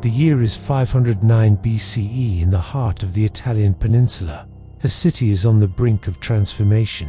The year is 509 BCE in the heart of the Italian peninsula. The city is on the brink of transformation.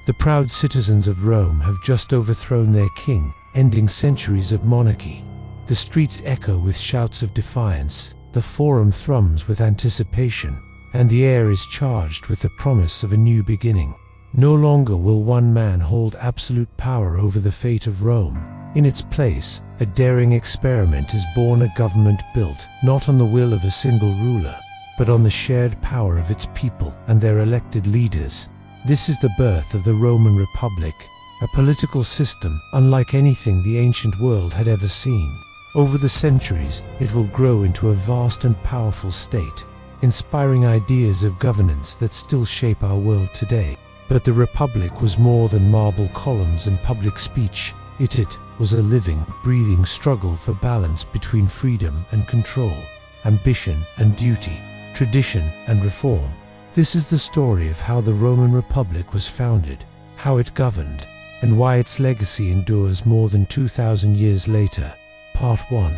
The proud citizens of Rome have just overthrown their king, ending centuries of monarchy. The streets echo with shouts of defiance, the forum thrums with anticipation, and the air is charged with the promise of a new beginning. No longer will one man hold absolute power over the fate of Rome. In its place, a daring experiment is born, a government built not on the will of a single ruler, but on the shared power of its people and their elected leaders. This is the birth of the Roman Republic, a political system unlike anything the ancient world had ever seen. Over the centuries, it will grow into a vast and powerful state, inspiring ideas of governance that still shape our world today. But the Republic was more than marble columns and public speech. It was a living, breathing struggle for balance between freedom and control, ambition and duty, tradition and reform. This is the story of how the Roman Republic was founded, how it governed, and why its legacy endures more than 2,000 years later. Part 1.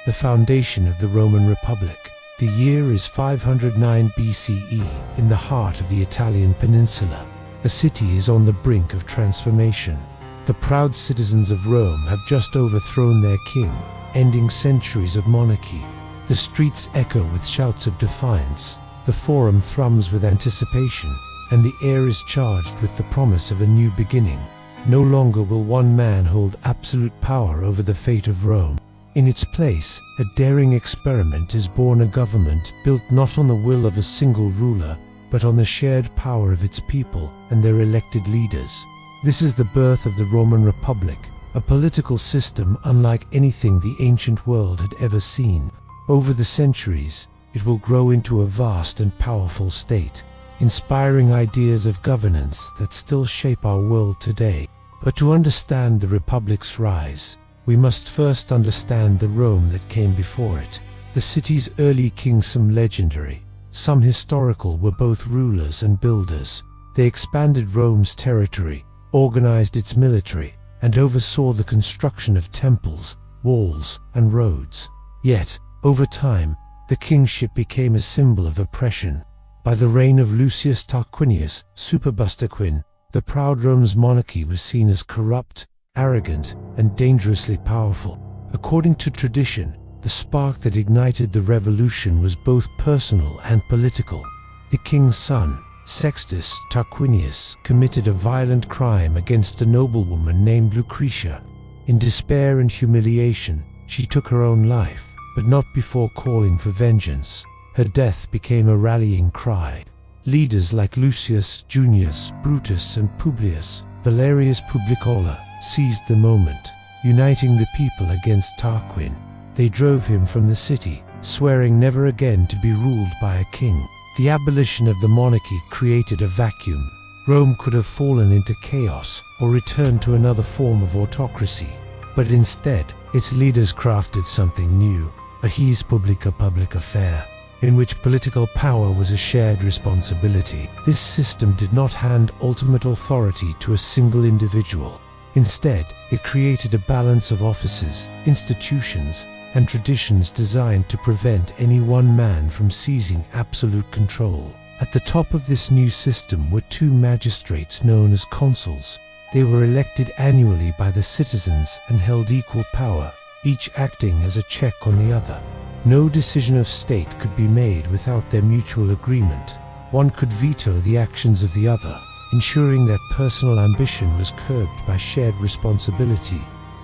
The foundation of the Roman Republic. The year is 509 BCE in the heart of the Italian peninsula. The city is on the brink of transformation. The proud citizens of Rome have just overthrown their king, ending centuries of monarchy. The streets echo with shouts of defiance, the forum thrums with anticipation, and the air is charged with the promise of a new beginning. No longer will one man hold absolute power over the fate of Rome. In its place, a daring experiment is born, a government built not on the will of a single ruler, but on the shared power of its people and their elected leaders. This is the birth of the Roman Republic, a political system unlike anything the ancient world had ever seen. Over the centuries, it will grow into a vast and powerful state, inspiring ideas of governance that still shape our world today. But to understand the Republic's rise, we must first understand the Rome that came before it. The city's early kings, some legendary, some historical, were both rulers and builders. They expanded Rome's territory, organized its military, and oversaw the construction of temples, walls, and roads. Yet, over time, the kingship became a symbol of oppression. By the reign of Lucius Tarquinius Superbustaquin, the proud Rome's monarchy was seen as corrupt, arrogant, and dangerously powerful. According to tradition, the spark that ignited the revolution was both personal and political. The king's son, Sextus Tarquinius, committed a violent crime against a noblewoman named Lucretia. In despair and humiliation, she took her own life, but not before calling for vengeance. Her death became a rallying cry. Leaders like Lucius, Junius, Brutus, and Publius Valerius Publicola seized the moment, uniting the people against Tarquin. They drove him from the city, swearing never again to be ruled by a king. The abolition of the monarchy created a vacuum. Rome could have fallen into chaos or returned to another form of autocracy. But instead, its leaders crafted something new, a res publica, public affair, in which political power was a shared responsibility. This system did not hand ultimate authority to a single individual. Instead, it created a balance of offices, institutions, and traditions designed to prevent any one man from seizing absolute control. At the top of this new system were two magistrates known as consuls. They were elected annually by the citizens and held equal power, each acting as a check on the other. No decision of state could be made without their mutual agreement. One could veto the actions of the other, ensuring that personal ambition was curbed by shared responsibility.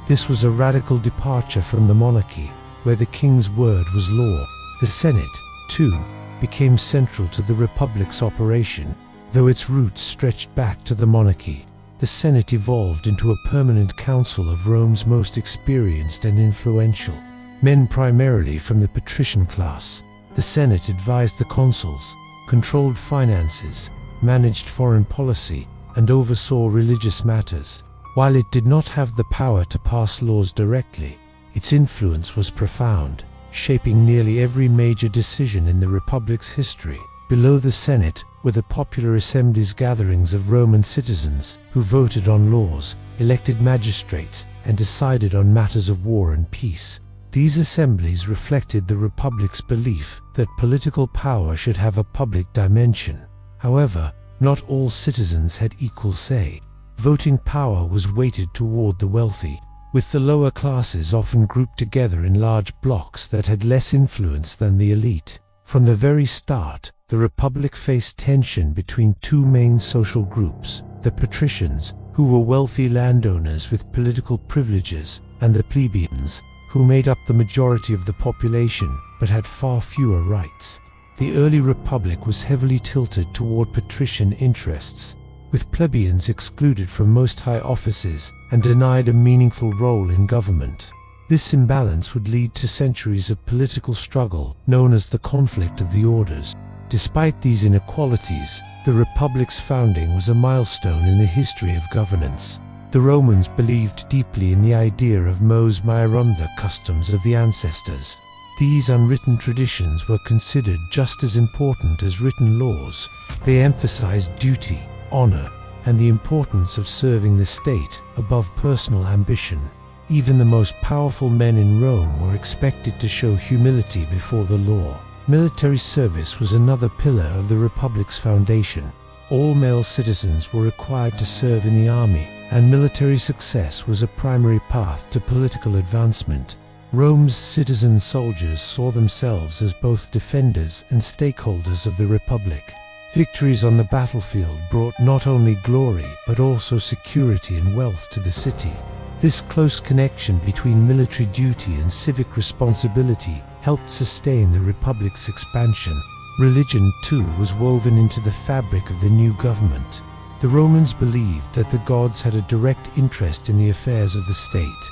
This was a radical departure from the monarchy, where the king's word was law. The Senate, too, became central to the Republic's operation. Though its roots stretched back to the monarchy, the Senate evolved into a permanent council of Rome's most experienced and influential men, primarily from the patrician class. The Senate advised the consuls, controlled finances, managed foreign policy, and oversaw religious matters. While it did not have the power to pass laws directly, its influence was profound, shaping nearly every major decision in the Republic's history. Below the Senate were the popular Assemblies, gatherings of Roman citizens who voted on laws, elected magistrates, and decided on matters of war and peace. These assemblies reflected the Republic's belief that political power should have a public dimension. However, not all citizens had equal say. Voting power was weighted toward the wealthy, with the lower classes often grouped together in large blocks that had less influence than the elite. From the very start, the Republic faced tension between two main social groups: the Patricians, who were wealthy landowners with political privileges, and the Plebeians, who made up the majority of the population but had far fewer rights. The early Republic was heavily tilted toward patrician interests, with plebeians excluded from most high offices and denied a meaningful role in government. This imbalance would lead to centuries of political struggle known as the conflict of the orders. Despite these inequalities, the Republic's founding was a milestone in the history of governance. The Romans believed deeply in the idea of mos maiorum, customs of the ancestors. These unwritten traditions were considered just as important as written laws. They emphasized duty, honor, and the importance of serving the state above personal ambition. Even the most powerful men in Rome were expected to show humility before the law. Military service was another pillar of the Republic's foundation. All male citizens were required to serve in the army, and military success was a primary path to political advancement. Rome's citizen soldiers saw themselves as both defenders and stakeholders of the Republic. Victories on the battlefield brought not only glory but also security and wealth to the city. This close connection between military duty and civic responsibility helped sustain the Republic's expansion. Religion, too, was woven into the fabric of the new government. The Romans believed that the gods had a direct interest in the affairs of the state.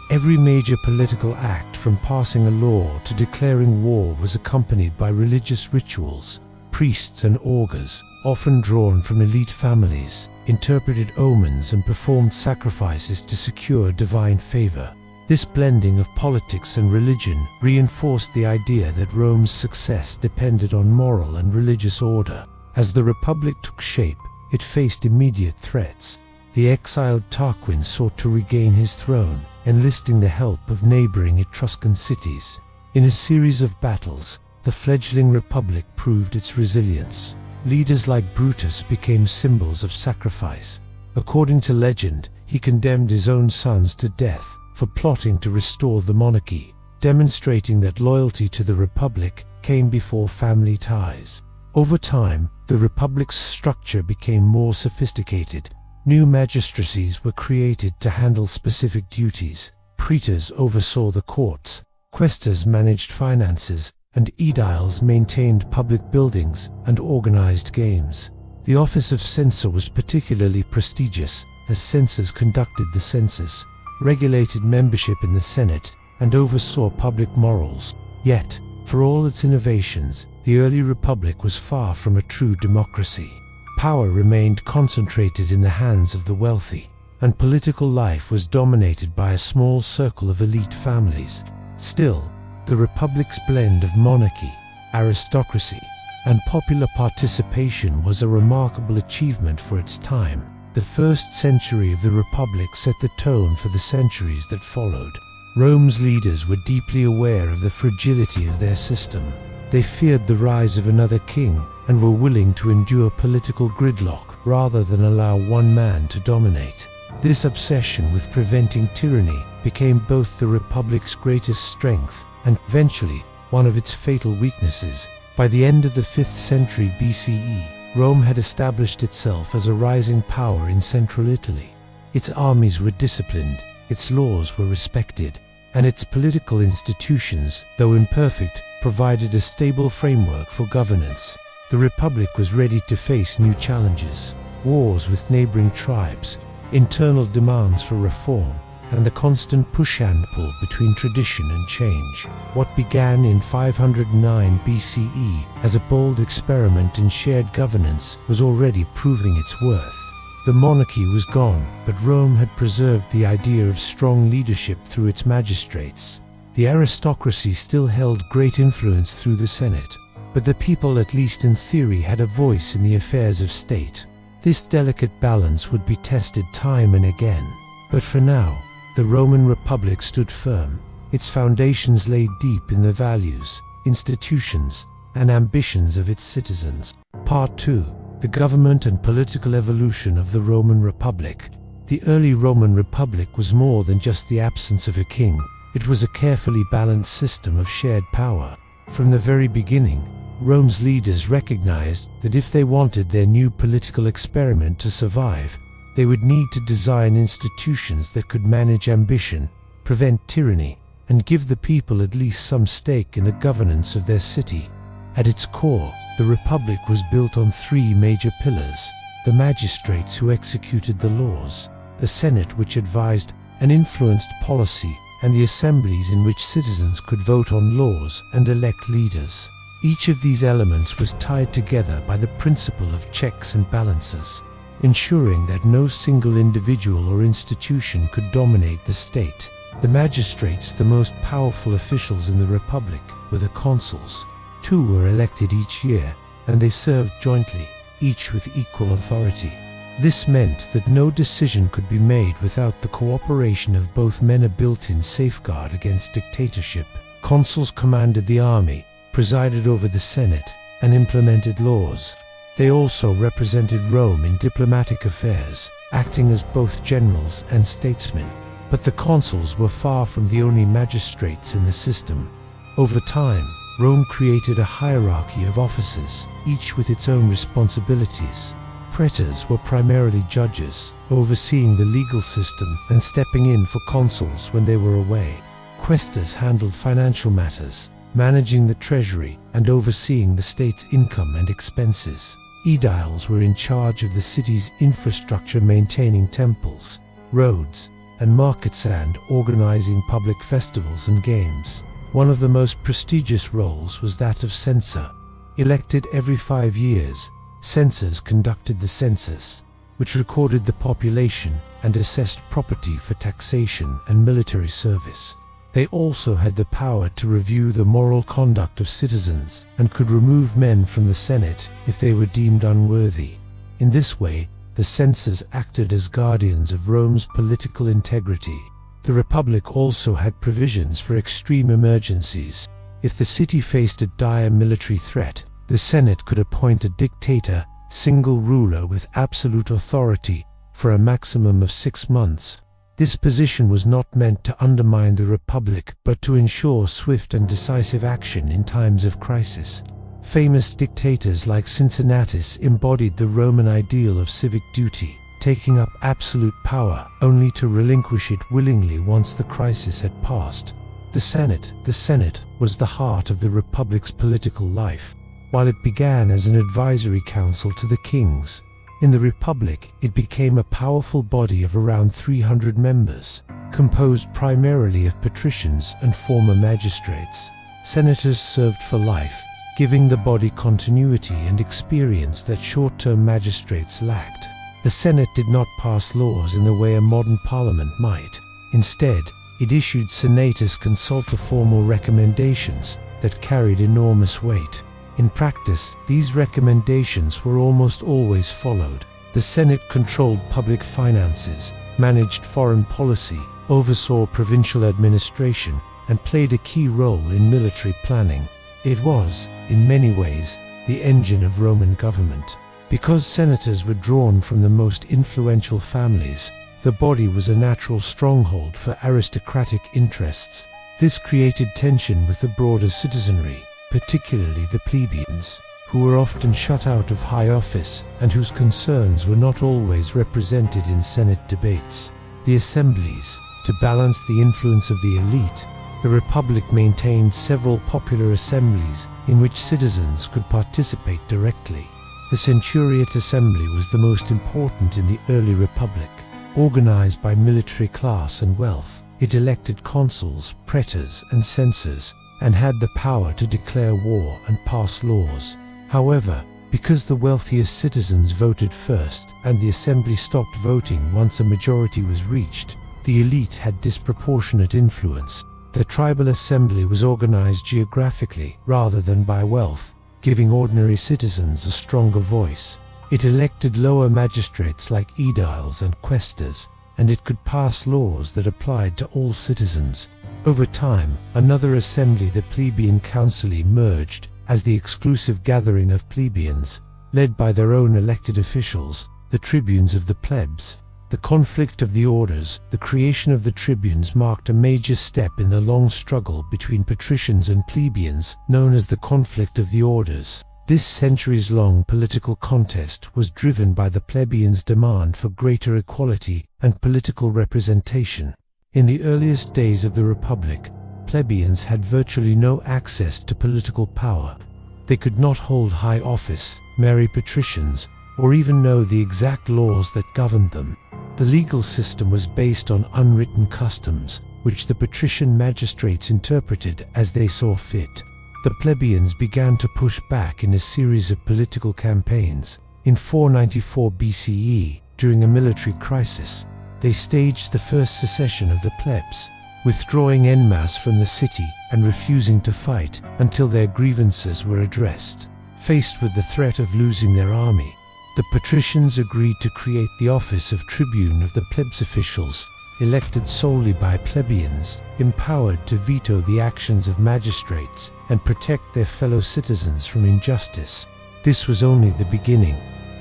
Every major political act, from passing a law to declaring war, was accompanied by religious rituals. Priests and augurs, often drawn from elite families, interpreted omens and performed sacrifices to secure divine favor. This blending of politics and religion reinforced the idea that Rome's success depended on moral and religious order. As the Republic took shape, it faced immediate threats. The exiled Tarquin sought to regain his throne, enlisting the help of neighboring Etruscan cities. In a series of battles, the fledgling Republic proved its resilience. Leaders like Brutus became symbols of sacrifice. According to legend, he condemned his own sons to death for plotting to restore the monarchy, demonstrating that loyalty to the Republic came before family ties. Over time, the Republic's structure became more sophisticated. New magistracies were created to handle specific duties. Praetors oversaw the courts, quaestors managed finances, and aediles maintained public buildings and organized games. The office of censor was particularly prestigious, as censors conducted the census, regulated membership in the Senate, and oversaw public morals. Yet, for all its innovations, the early Republic was far from a true democracy. Power remained concentrated in the hands of the wealthy, and political life was dominated by a small circle of elite families. Still, the Republic's blend of monarchy, aristocracy, and popular participation was a remarkable achievement for its time. The first century of the Republic set the tone for the centuries that followed. Rome's leaders were deeply aware of the fragility of their system. They feared the rise of another king and were willing to endure political gridlock rather than allow one man to dominate. This obsession with preventing tyranny became both the Republic's greatest strength and, eventually, one of its fatal weaknesses. By the end of the 5th century BCE, Rome had established itself as a rising power in central Italy. Its armies were disciplined, its laws were respected, and its political institutions, though imperfect, provided a stable framework for governance. The Republic was ready to face new challenges: wars with neighboring tribes, internal demands for reform, and the constant push and pull between tradition and change. What began in 509 BCE as a bold experiment in shared governance was already proving its worth. The monarchy was gone, but Rome had preserved the idea of strong leadership through its magistrates. The aristocracy still held great influence through the Senate, but the people, at least in theory, had a voice in the affairs of state. This delicate balance would be tested time and again, but for now, the Roman Republic stood firm. its foundations lay deep in the values, institutions, and ambitions of its citizens. Part 2. The government and political evolution of the Roman Republic. The early Roman Republic was more than just the absence of a king. It was a carefully balanced system of shared power. From the very beginning, Rome's leaders recognized that if they wanted their new political experiment to survive, they would need to design institutions that could manage ambition, prevent tyranny, and give the people at least some stake in the governance of their city. At its core, the Republic was built on three major pillars: the magistrates who executed the laws, the Senate which advised and influenced policy, and the assemblies in which citizens could vote on laws and elect leaders. Each of these elements was tied together by the principle of checks and balances, ensuring that no single individual or institution could dominate the state. The magistrates, the most powerful officials in the Republic, were the consuls. Two were elected each year, and they served jointly, each with equal authority. This meant that no decision could be made without the cooperation of both men, a built-in safeguard against dictatorship. Consuls commanded the army, presided over the Senate, and implemented laws. They also represented Rome in diplomatic affairs, acting as both generals and statesmen. But the consuls were far from the only magistrates in the system. Over time, Rome created a hierarchy of officers, each with its own responsibilities. Praetors were primarily judges, overseeing the legal system and stepping in for consuls when they were away. Quaestors handled financial matters, managing the treasury and overseeing the state's income and expenses. Aediles were in charge of the city's infrastructure, maintaining temples, roads, and markets, and organizing public festivals and games. One of the most prestigious roles was that of censor. Elected every 5 years, censors conducted the census, which recorded the population and assessed property for taxation and military service. They also had the power to review the moral conduct of citizens and could remove men from the Senate if they were deemed unworthy. In this way, the censors acted as guardians of Rome's political integrity. The Republic also had provisions for extreme emergencies. If the city faced a dire military threat, the Senate could appoint a dictator, single ruler with absolute authority, for a maximum of 6 months. This position was not meant to undermine the Republic, but to ensure swift and decisive action in times of crisis. Famous dictators like Cincinnatus embodied the Roman ideal of civic duty, taking up absolute power only to relinquish it willingly once the crisis had passed. The Senate was the heart of the Republic's political life. While it began as an advisory council to the kings, in the Republic it became a powerful body of around 300 members, composed primarily of patricians and former magistrates. Senators served for life, giving the body continuity and experience that short-term magistrates lacked. The Senate did not pass laws in the way a modern parliament might. Instead, it issued senatus consultiformal recommendations that carried enormous weight. In practice, these recommendations were almost always followed. The Senate controlled public finances, managed foreign policy, oversaw provincial administration, and played a key role in military planning. It was, in many ways, the engine of Roman government. Because senators were drawn from the most influential families, the body was a natural stronghold for aristocratic interests. This created tension with the broader citizenry, particularly the plebeians, who were often shut out of high office and whose concerns were not always represented in Senate debates. The Assemblies, to balance the influence of the elite, the Republic maintained several popular assemblies in which citizens could participate directly. The Centuriate Assembly was the most important in the early Republic. Organized by military class and wealth, it elected consuls, praetors, and censors, and had the power to declare war and pass laws. However, because the wealthiest citizens voted first and the assembly stopped voting once a majority was reached, the elite had disproportionate influence. The tribal assembly was organized geographically rather than by wealth, giving ordinary citizens a stronger voice. It elected lower magistrates like aediles and quaestors, and it could pass laws that applied to all citizens. Over time, another assembly, the plebeian council, emerged as the exclusive gathering of plebeians, led by their own elected officials, the tribunes of the plebs. The conflict of the orders, the creation of the tribunes, marked a major step in the long struggle between patricians and plebeians, known as the conflict of the orders. This centuries-long political contest was driven by the plebeians' demand for greater equality and political representation. In the earliest days of the Republic, plebeians had virtually no access to political power. They could not hold high office, marry patricians, or even know the exact laws that governed them. The legal system was based on unwritten customs, which the patrician magistrates interpreted as they saw fit. The plebeians began to push back in a series of political campaigns. In 494 BCE, during a military crisis, they staged the first secession of the plebs, withdrawing en masse from the city and refusing to fight until their grievances were addressed. Faced with the threat of losing their army, the patricians agreed to create the office of tribune of the plebs, officials elected solely by plebeians, empowered to veto the actions of magistrates and protect their fellow citizens from injustice. This was only the beginning.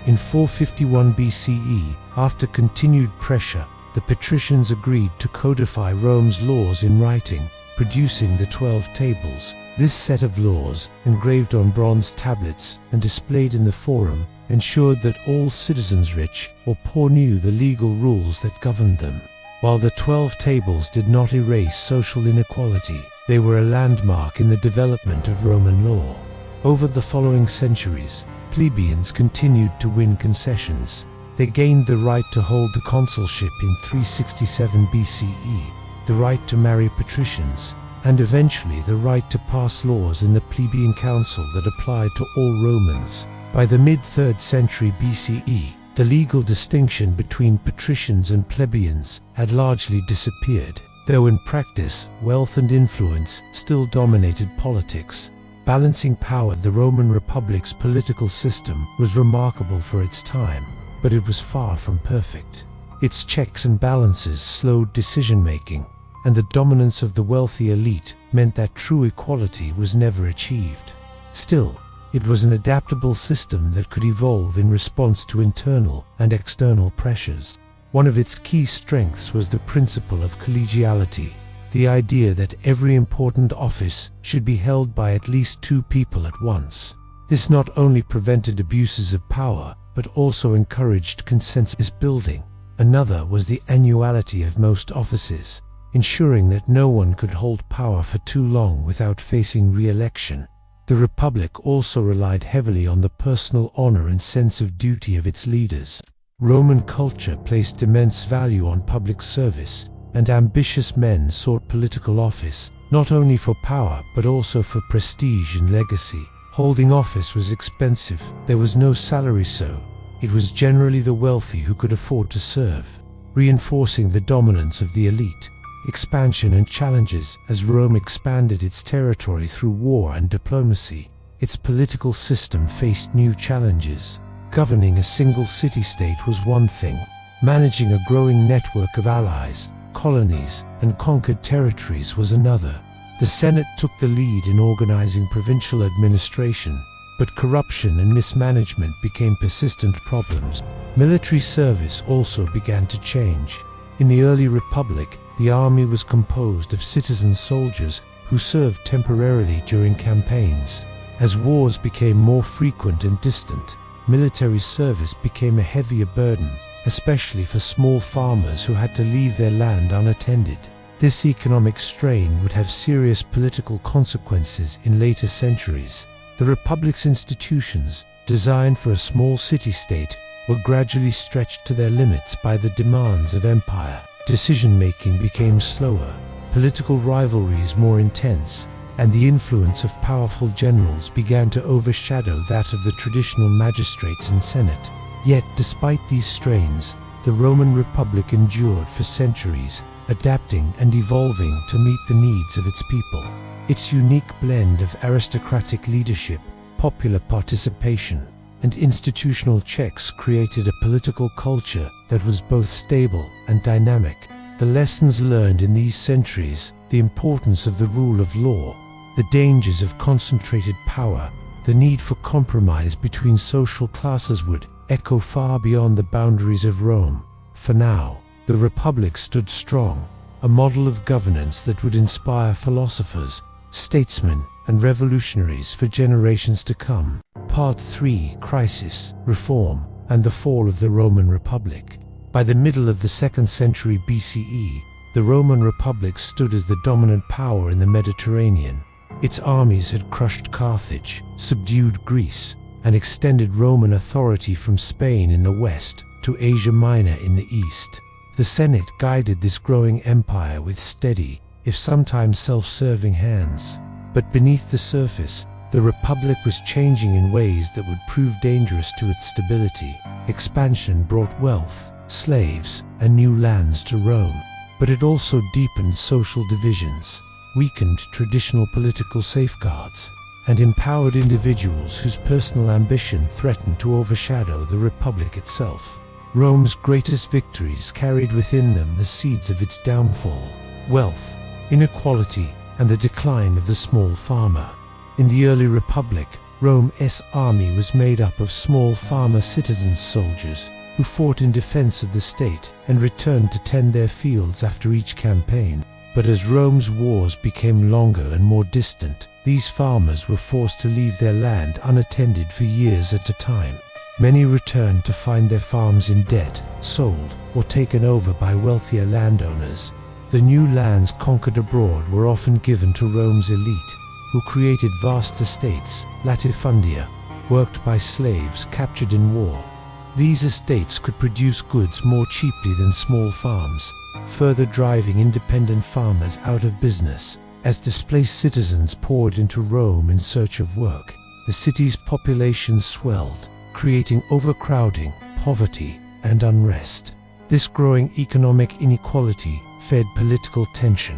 In 451 BCE, after continued pressure, the patricians agreed to codify Rome's laws in writing, producing the 12 Tables. This set of laws, engraved on bronze tablets and displayed in the Forum, ensured that all citizens, rich or poor, knew the legal rules that governed them. While the 12 Tables did not erase social inequality, they were a landmark in the development of Roman law. Over the following centuries, plebeians continued to win concessions. They gained the right to hold the consulship in 367 BCE, the right to marry patricians, and eventually the right to pass laws in the plebeian council that applied to all Romans. By the mid-3rd century BCE, the legal distinction between patricians and plebeians had largely disappeared, though in practice, wealth and influence still dominated politics. Balancing power, the Roman Republic's political system was remarkable for its time, but it was far from perfect. Its checks and balances slowed decision-making, and the dominance of the wealthy elite meant that true equality was never achieved. Still, it was an adaptable system that could evolve in response to internal and external pressures. One of its key strengths was the principle of collegiality, the idea that every important office should be held by at least 2 people at once. This not only prevented abuses of power, but also encouraged consensus building. Another was the annuality of most offices, ensuring that no one could hold power for too long without facing re-election. The Republic also relied heavily on the personal honor and sense of duty of its leaders. Roman culture placed immense value on public service, and ambitious men sought political office, not only for power but also for prestige and legacy. Holding office was expensive. There was no salary, so it was generally the wealthy who could afford to serve, reinforcing the dominance of the elite. Expansion and challenges. As Rome expanded its territory through war and diplomacy, its political system faced new challenges. Governing a single city-state was one thing. Managing a growing network of allies, colonies, and conquered territories was another. The Senate took the lead in organizing provincial administration, but corruption and mismanagement became persistent problems. Military service also began to change. In the early Republic, the army was composed of citizen soldiers who served temporarily during campaigns. As wars became more frequent and distant, military service became a heavier burden, especially for small farmers who had to leave their land unattended. This economic strain would have serious political consequences in later centuries. The Republic's institutions, designed for a small city-state, were gradually stretched to their limits by the demands of empire. Decision-making became slower, political rivalries more intense, and the influence of powerful generals began to overshadow that of the traditional magistrates and senate. Yet, despite these strains, the Roman Republic endured for centuries, adapting and evolving to meet the needs of its people. Its unique blend of aristocratic leadership, popular participation, and institutional checks created a political culture that was both stable and dynamic. The lessons learned in these centuries, the importance of the rule of law, the dangers of concentrated power, the need for compromise between social classes would echo far beyond the boundaries of Rome. For now, the Republic stood strong, a model of governance that would inspire philosophers, statesmen, and revolutionaries for generations to come. Part 3: Crisis, Reform, and the Fall of the Roman Republic. By the middle of the 2nd century BCE, the Roman Republic stood as the dominant power in the Mediterranean. Its armies had crushed Carthage, subdued Greece, and extended Roman authority from Spain in the west to Asia Minor in the east. The Senate guided this growing empire with steady, if sometimes self-serving hands. But beneath the surface, the Republic was changing in ways that would prove dangerous to its stability. Expansion brought wealth, slaves, and new lands to Rome, but it also deepened social divisions, weakened traditional political safeguards, and empowered individuals whose personal ambition threatened to overshadow the Republic itself. Rome's greatest victories carried within them the seeds of its downfall: wealth, inequality, and the decline of the small farmer. In the early Republic, Rome's army was made up of small farmer citizens, soldiers, who fought in defense of the state and returned to tend their fields after each campaign. But as Rome's wars became longer and more distant, these farmers were forced to leave their land unattended for years at a time. Many returned to find their farms in debt, sold, or taken over by wealthier landowners. The new lands conquered abroad were often given to Rome's elite, who created vast estates, latifundia, worked by slaves captured in war. These estates could produce goods more cheaply than small farms, further driving independent farmers out of business. As displaced citizens poured into Rome in search of work, the city's population swelled, creating overcrowding, poverty, and unrest. This growing economic inequality fed political tension.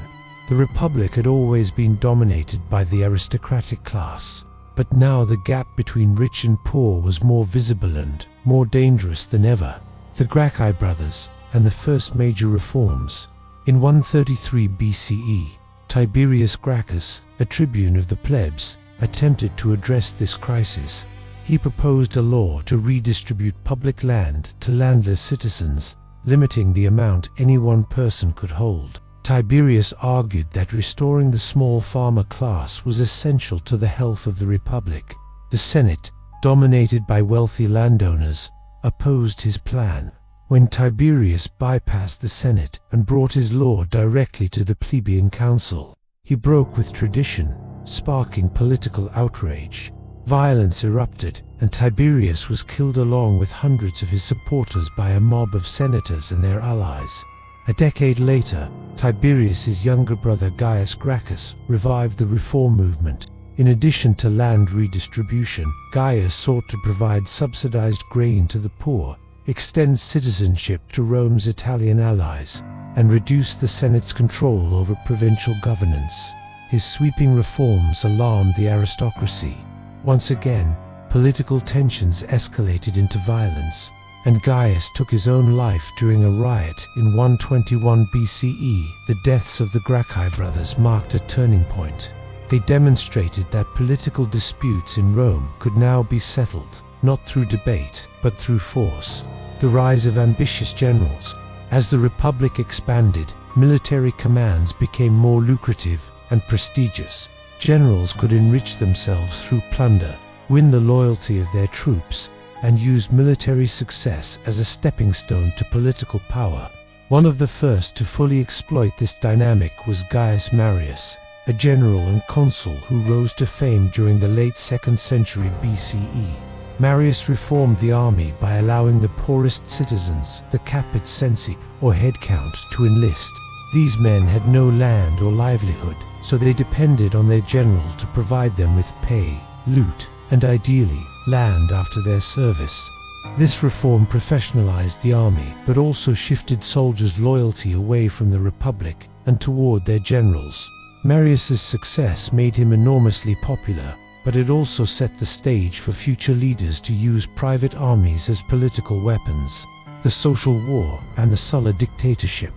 The Republic had always been dominated by the aristocratic class, but now the gap between rich and poor was more visible and more dangerous than ever. The Gracchi brothers and the first major reforms. In 133 BCE, Tiberius Gracchus, a tribune of the plebs, attempted to address this crisis. He proposed a law to redistribute public land to landless citizens, limiting the amount any one person could hold. Tiberius argued that restoring the small farmer class was essential to the health of the Republic. The Senate, dominated by wealthy landowners, opposed his plan. When Tiberius bypassed the Senate and brought his law directly to the plebeian council, he broke with tradition, sparking political outrage. Violence erupted, and Tiberius was killed along with hundreds of his supporters by a mob of senators and their allies. A decade later, Tiberius's younger brother Gaius Gracchus revived the reform movement. In addition to land redistribution, Gaius sought to provide subsidized grain to the poor, extend citizenship to Rome's Italian allies, and reduce the Senate's control over provincial governance. His sweeping reforms alarmed the aristocracy. Once again, political tensions escalated into violence, and Gaius took his own life during a riot in 121 BCE. The deaths of the Gracchi brothers marked a turning point. They demonstrated that political disputes in Rome could now be settled, not through debate, but through force. The rise of ambitious generals. As the Republic expanded, military commands became more lucrative and prestigious. Generals could enrich themselves through plunder, win the loyalty of their troops, and use military success as a stepping stone to political power. One of the first to fully exploit this dynamic was Gaius Marius, a general and consul who rose to fame during the late 2nd century BCE. Marius reformed the army by allowing the poorest citizens, the capit censi, or headcount, to enlist. These men had no land or livelihood, so they depended on their general to provide them with pay, loot, and ideally, land after their service. This reform professionalized the army, but also shifted soldiers' loyalty away from the Republic and toward their generals. Marius's success made him enormously popular, but it also set the stage for future leaders to use private armies as political weapons. The Social War and the Sulla dictatorship.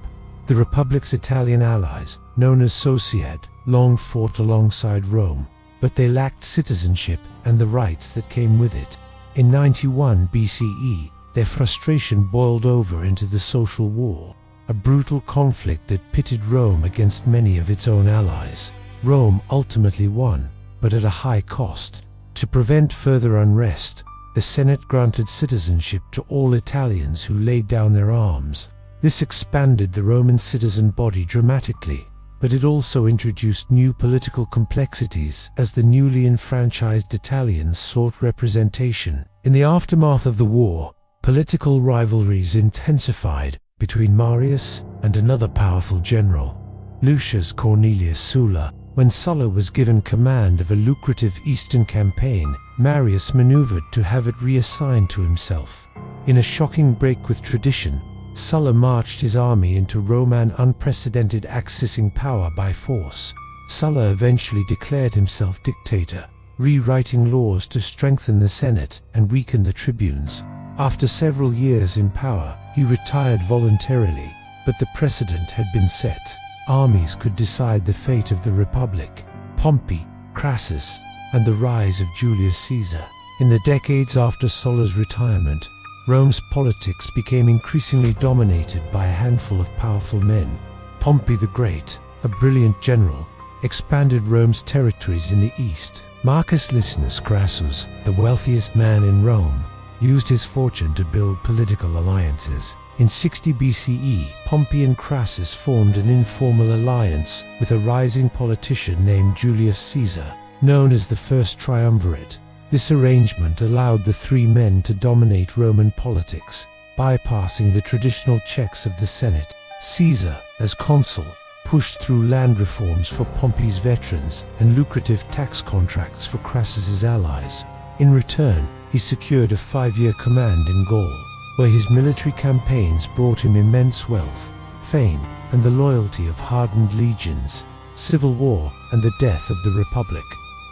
The Republic's Italian allies, known as Socied, long fought alongside Rome, but they lacked citizenship and the rights that came with it. In 91 BCE, their frustration boiled over into the Social War, a brutal conflict that pitted Rome against many of its own allies. Rome ultimately won, but at a high cost. To prevent further unrest, the Senate granted citizenship to all Italians who laid down their arms. This expanded the Roman citizen body dramatically, but it also introduced new political complexities as the newly enfranchised Italians sought representation. In the aftermath of the war, political rivalries intensified between Marius and another powerful general, Lucius Cornelius Sulla. When Sulla was given command of a lucrative eastern campaign, Marius maneuvered to have it reassigned to himself. In a shocking break with tradition, Sulla marched his army into Rome, an unprecedented accessing power by force. Sulla eventually declared himself dictator, rewriting laws to strengthen the Senate and weaken the tribunes. After several years in power, he retired voluntarily, but the precedent had been set. Armies could decide the fate of the Republic. Pompey, Crassus, and the rise of Julius Caesar. In the decades after Sulla's retirement, Rome's politics became increasingly dominated by a handful of powerful men. Pompey the Great, a brilliant general, expanded Rome's territories in the east. Marcus Licinius Crassus, the wealthiest man in Rome, used his fortune to build political alliances. In 60 BCE, Pompey and Crassus formed an informal alliance with a rising politician named Julius Caesar, known as the First Triumvirate. This arrangement allowed the three men to dominate Roman politics, bypassing the traditional checks of the Senate. Caesar, as consul, pushed through land reforms for Pompey's veterans and lucrative tax contracts for Crassus's allies. In return, he secured a 5-year command in Gaul, where his military campaigns brought him immense wealth, fame, and the loyalty of hardened legions. Civil war and the death of the Republic.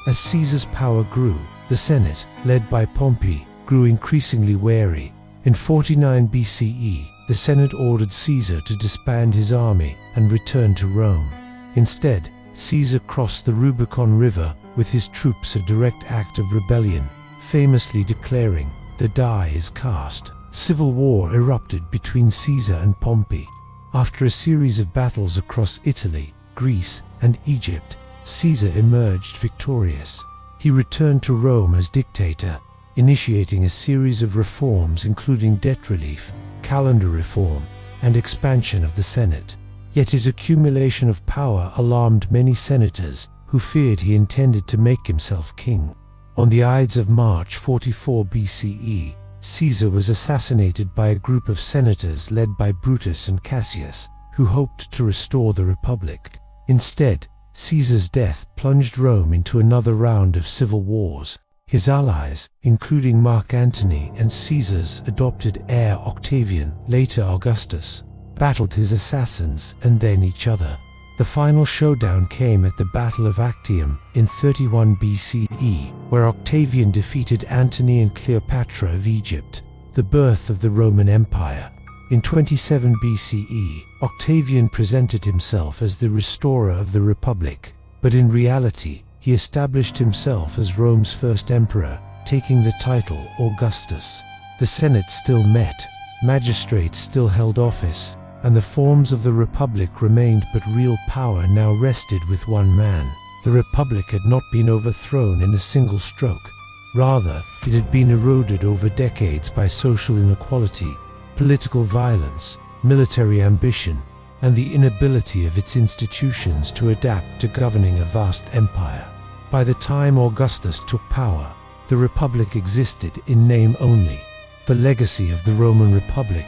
As Caesar's power grew, the Senate, led by Pompey, grew increasingly wary. In 49 BCE, the Senate ordered Caesar to disband his army and return to Rome. Instead, Caesar crossed the Rubicon River with his troops, a direct act of rebellion, famously declaring, "The die is cast." Civil war erupted between Caesar and Pompey. After a series of battles across Italy, Greece, and Egypt, Caesar emerged victorious. He returned to Rome as dictator, initiating a series of reforms including debt relief, calendar reform, and expansion of the Senate. Yet his accumulation of power alarmed many senators who feared he intended to make himself king. On the Ides of March 44 BCE, Caesar was assassinated by a group of senators led by Brutus and Cassius, who hoped to restore the Republic. Instead, Caesar's death plunged Rome into another round of civil wars. His allies, including Mark Antony and Caesar's adopted heir Octavian, later Augustus, battled his assassins and then each other. The final showdown came at the Battle of Actium in 31 BCE, where Octavian defeated Antony and Cleopatra of Egypt, the birth of the Roman Empire. In 27 BCE, Octavian presented himself as the restorer of the Republic, but in reality, he established himself as Rome's first emperor, taking the title Augustus. The Senate still met, magistrates still held office, and the forms of the Republic remained, but real power now rested with one man. The Republic had not been overthrown in a single stroke. Rather, it had been eroded over decades by social inequality, political violence, military ambition, and the inability of its institutions to adapt to governing a vast empire. By the time Augustus took power, the Republic existed in name only. The legacy of the Roman Republic.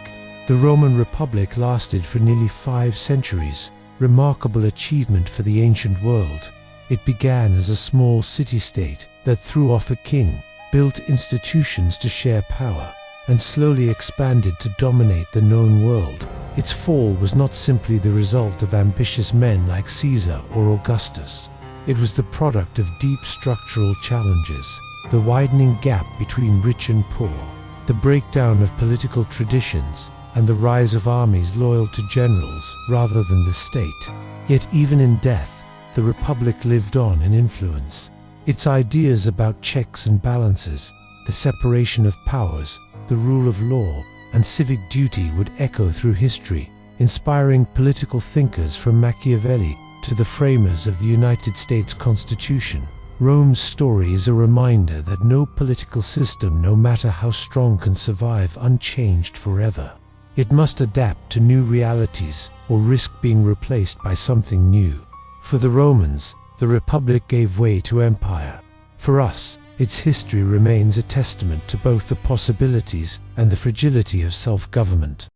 The Roman Republic lasted for nearly 5 centuries, remarkable achievement for the ancient world. It began as a small city-state that threw off a king, built institutions to share power, and slowly expanded to dominate the known world. Its fall was not simply the result of ambitious men like Caesar or Augustus. It was the product of deep structural challenges, the widening gap between rich and poor, the breakdown of political traditions, and the rise of armies loyal to generals rather than the state. Yet even in death, the Republic lived on in influence. Its ideas about checks and balances, the separation of powers, the rule of law, and civic duty would echo through history, inspiring political thinkers from Machiavelli to the framers of the United States Constitution. Rome's story is a reminder that no political system, no matter how strong, can survive unchanged forever. It must adapt to new realities or risk being replaced by something new. For the Romans, the Republic gave way to empire. For us, its history remains a testament to both the possibilities and the fragility of self-government.